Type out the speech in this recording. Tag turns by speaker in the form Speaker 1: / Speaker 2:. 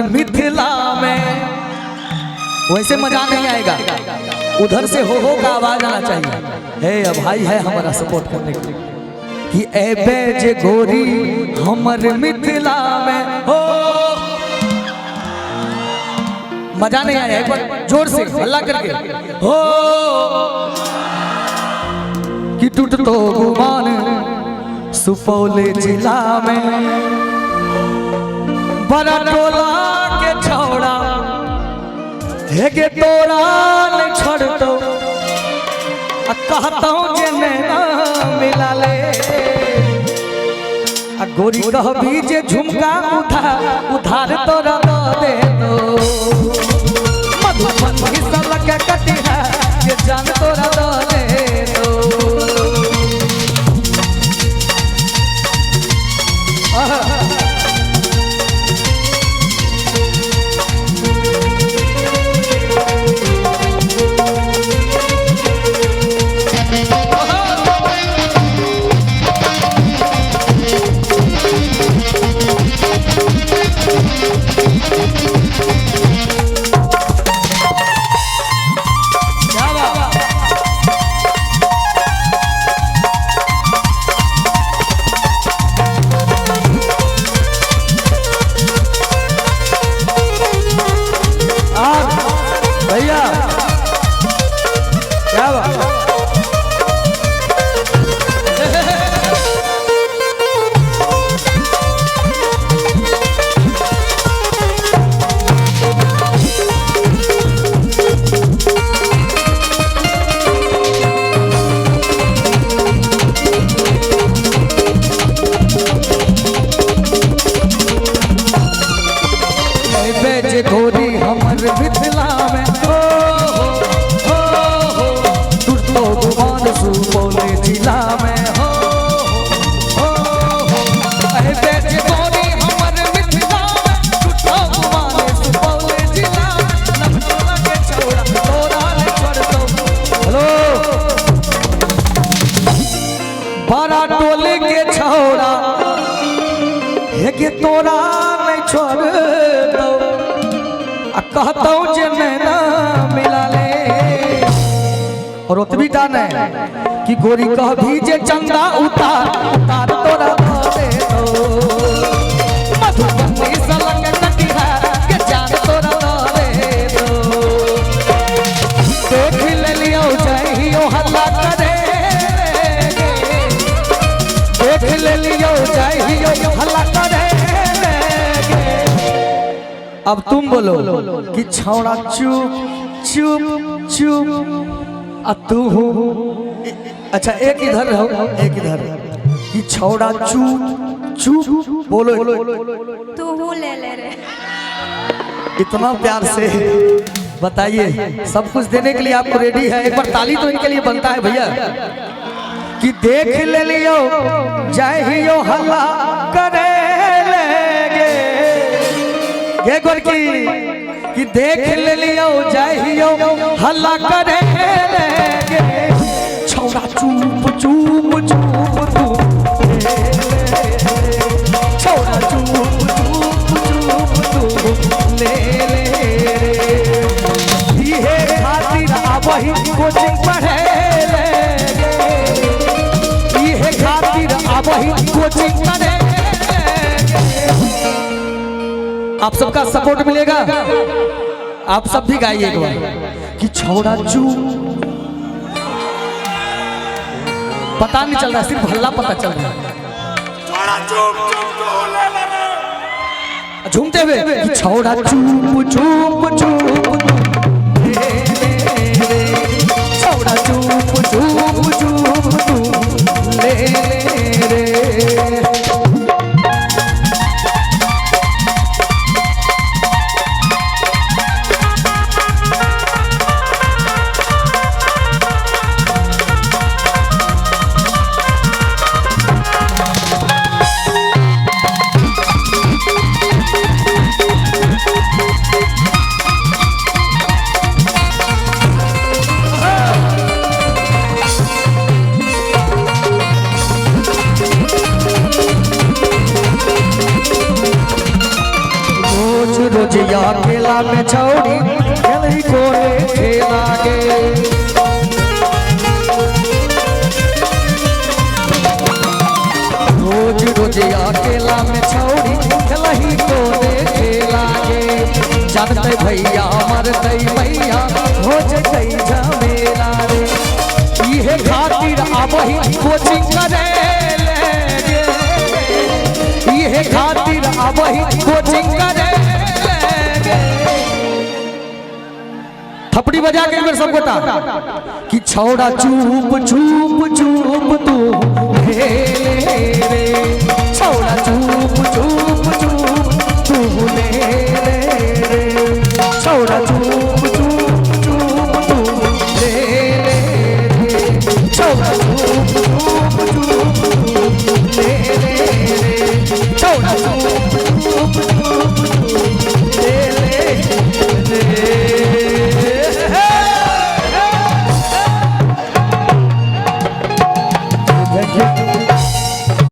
Speaker 1: मिथिला में वैसे मजा नहीं आएगा, उधर से हो का आवाज आना चाहिए। हे भाई है हमारा सपोर्ट करने के लिए कि ए बेज गोरी हमर मिथिला में हो। मजा नहीं आया, एक बार जोर से हल्ला करके हो कि टूट तो गुमान सुपौल जिला में बड़ा टोला के छौड़ा है के तोरा न छोड़ दो कहता हूँ जे नैना मिला ले गोरी कह भी जे झुमका उधार तोरा दे दो मधुबन सलक कटिया के जान तोरा दे दो। गोरी हमर मिथिला में हो तू तो गुमान सुपौल जिला में हो अहे बेज गोरी हमर मिथिला में तू तो गुमान सुपौल जिला में टोला के छौड़ा तोरा न छोड़ दो। हेलो बड़ा टोले के छौड़ा है के तोरा न छोड़ दो कहता हूँ जे नैना मिला ले और उतवी टान है कि गोरी कह भी जे चंदा उतार तोरा दे दो मधुबनी सलक कटिया के जान तोरा दे दो। देख ले लियो चाहियो हल्ला करे देख ले लियो चाहियो हल्ला करे। अब तुम बोलो कि छौड़ा चुप चुप चुप तू हो। अच्छा एक इधर रहो एक इधर कि छौड़ा चुप चुप बोलो
Speaker 2: तू हूँ ले रे।
Speaker 1: इतना प्यार से बताइए, सब कुछ देने के लिए आपको रेडी है। एक बार ताली तो इनके लिए बनता है भैया कि देख ले लियो जाहियो हल्ला करे ये गोरकी कि देख ले लियो जाहियो हल्ला करे छौड़ा चुप चुप चुप तू छौड़ा चुप चुप चुप तू ले ये खातिर आबही कोचिंग पढ़े ये खातिर आबही कोचिंग पढ़े। आप सबका सपोर्ट मिलेगा, आप सब भी गाइए एक बार कि छौड़ा चुप। पता नहीं चल रहा, सिर्फ हल्ला पता चल रहा है। झूमते हुए कि छौड़ा चुप चुप चुप छौड़ा चुप चुप चुप ले रे। रोजिया केला में छौड़ी खेलही कोने खेला गे रोज रोजिया केला में छौड़ी खेलही कोने खेला गे जानते भैया मरते मैया हो जतै झमेला रे इहे खातिर आबही कोचिंग करे ले इहे खातिर आबही कोचिंग करे थपड़ी बजा के एक बार सब बता कि छौड़ा चुप चुप चुप तू हे रे छौड़ा चुप चुप चुप तू ले रे छौड़ा चुप चुप चुप तू ले रे छौड़ा चुप चुप चुप तू ले रे छौड़ा चुप चुप चुप ले रे Yeah.